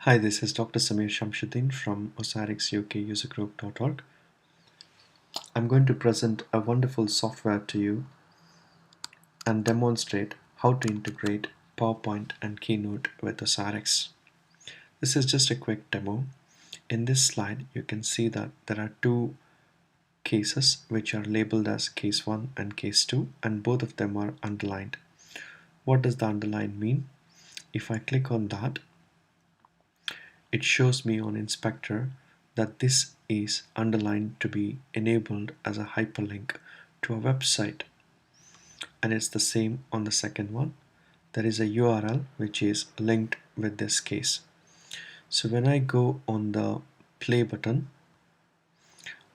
Hi, this is Dr. Samir Shamshuddin from OsiriX UK usergroup.org. I'm going to present a wonderful software to you and demonstrate how to integrate PowerPoint and Keynote with OsiriX. This is just a quick demo. In this slide, you can see that there are two cases which are labeled as case 1 and case 2, and both of them are underlined. What does the underline mean? If I click on that, it shows me on inspector that this is underlined to be enabled as a hyperlink to a website, and it's the same on the second one. There is a URL which is linked with this case. So when I go on the play button,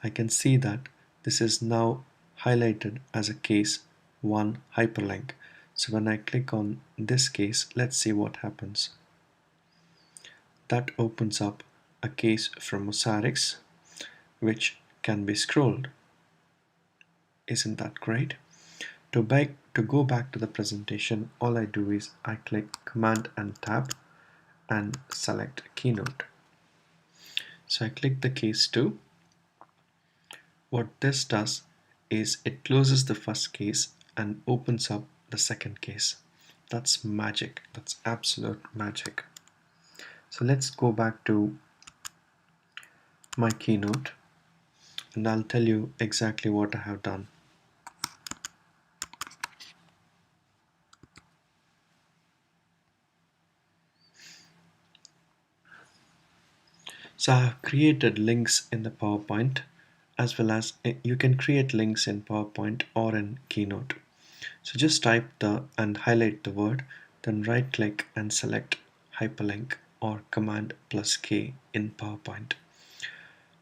I can see that this is now highlighted as a case 1 hyperlink. So when I click on this case, let's see what happens. That opens up a case from OsiriX which can be scrolled. Isn't that great? To go back to the presentation, all I do is I click Command and Tab and select Keynote. So I click the case 2. What this does is it closes the first case and opens up the second case. That's magic. That's absolute magic. So let's go back to my Keynote and I'll tell you exactly what I have done. So I have created links in the PowerPoint, as well as you can create links in PowerPoint or in Keynote. So just type and highlight the word, then right click and select hyperlink or Command plus K in PowerPoint.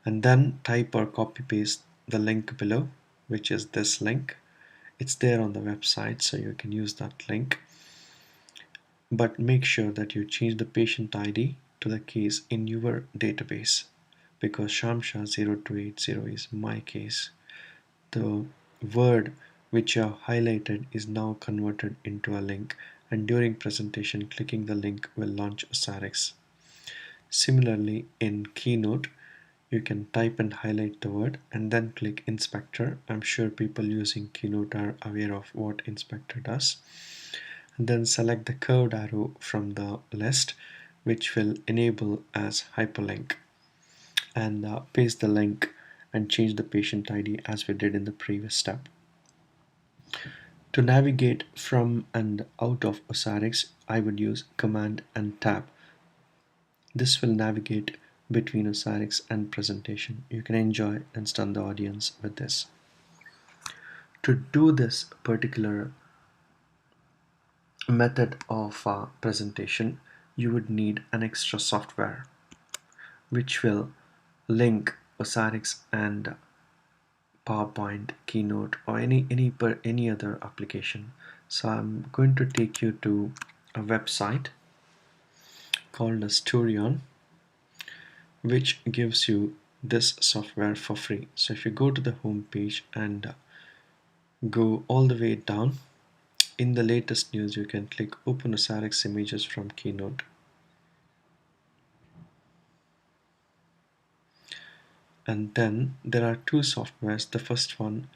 And then type or copy paste the link below, which is this link. It's there on the website, so you can use that link. But make sure that you change the patient ID to the case in your database, because Shamsha0280 is my case. The word which you have highlighted is now converted into a link, and during presentation clicking the link will launch OsiriX. Similarly, in Keynote you can type and highlight the word and then click inspector. I'm sure people using Keynote are aware of what inspector does. And then select the curved arrow from the list, which will enable as hyperlink, and paste the link and change the patient ID as we did in the previous step. To navigate from and out of OsiriX, I would use Command and Tab. This will navigate between OsiriX and presentation. You can enjoy and stun the audience with this. To do this particular method of presentation, you would need an extra software which will link OsiriX and PowerPoint, Keynote, or any other application. So I'm going to take you to a website called Asturion, which gives you this software for free. So if you go to the home page and go all the way down, in the latest news you can click Open OsiriX images from Keynote. And then there are two softwares. The first one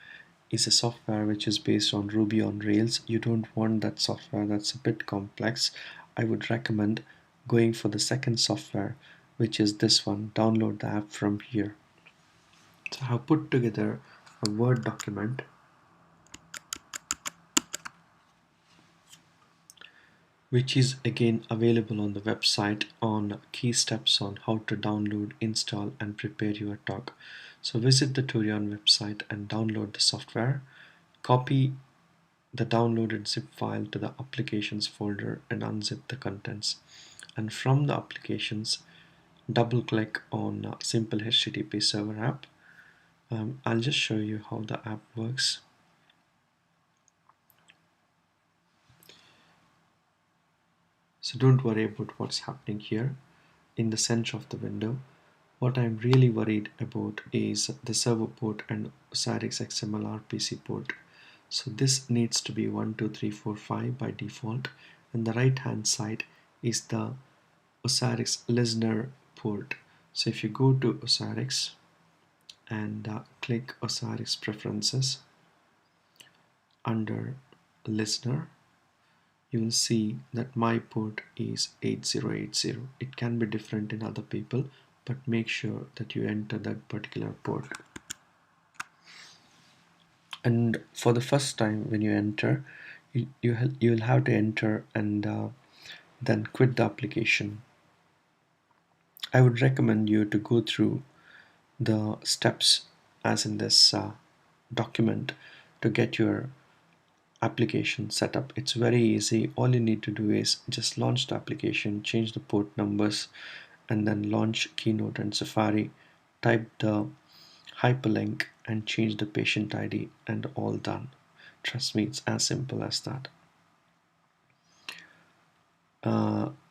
is a software which is based on Ruby on Rails. You don't want that software, that's a bit complex. I would recommend going for the second software, which is this one. Download the app from here. So I have put together a Word document which is again available on the website on key steps on how to download, install and prepare your talk. So visit the Turion website and download the software. Copy the downloaded zip file to the applications folder and unzip the contents. And from the applications, double click on simple HTTP server app. I'll just show you how the app works. So don't worry about what's happening here in the center of the window. What I'm really worried about is the server port and OsiriX XML RPC port. So this needs to be 12345 by default, and the right hand side is the OsiriX listener port. So if you go to OsiriX and click OsiriX preferences under listener, you will see that my port is 8080. It can be different in other people, but make sure that you enter that particular port. And for the first time when you enter, you'll have to enter and then quit the application. I would recommend you to go through the steps as in this document to get your application set up. It's very easy. All you need to do is just launch the application, change the port numbers, and then launch Keynote and Safari, type the hyperlink and change the patient ID, and all done. Trust me, it's as simple as that.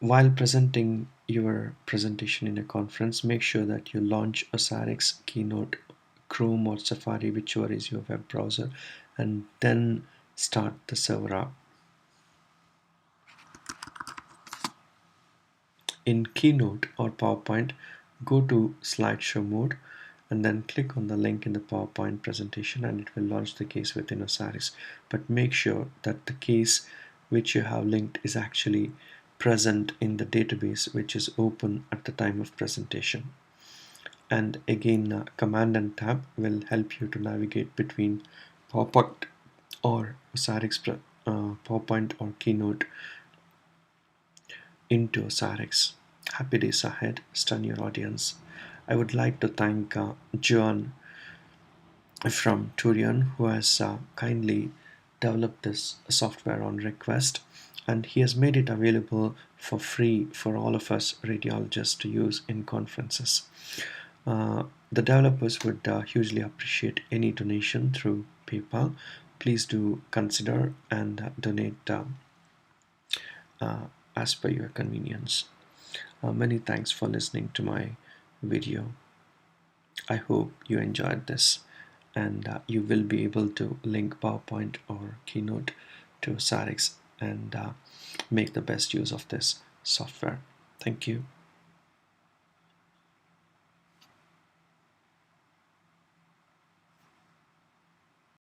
While presenting your presentation in a conference, make sure that you launch OsiriX, Keynote, Chrome or Safari, whichever is your web browser, and then start the server up. In Keynote or PowerPoint, go to slideshow mode and then click on the link in the PowerPoint presentation and it will launch the case within OsiriX. But make sure that the case which you have linked is actually present in the database which is open at the time of presentation. And again, Command and Tab will help you to navigate between PowerPoint or OsiriX PowerPoint or Keynote into OsiriX. Happy days ahead, stun your audience. I would like to thank John from Turian, who has kindly developed this software on request, and he has made it available for free for all of us radiologists to use in conferences. The developers would hugely appreciate any donation through PayPal. Please do consider and donate as per your convenience. Many thanks for listening to my video. I hope you enjoyed this, and you will be able to link PowerPoint or Keynote to OsiriX and make the best use of this software. Thank you.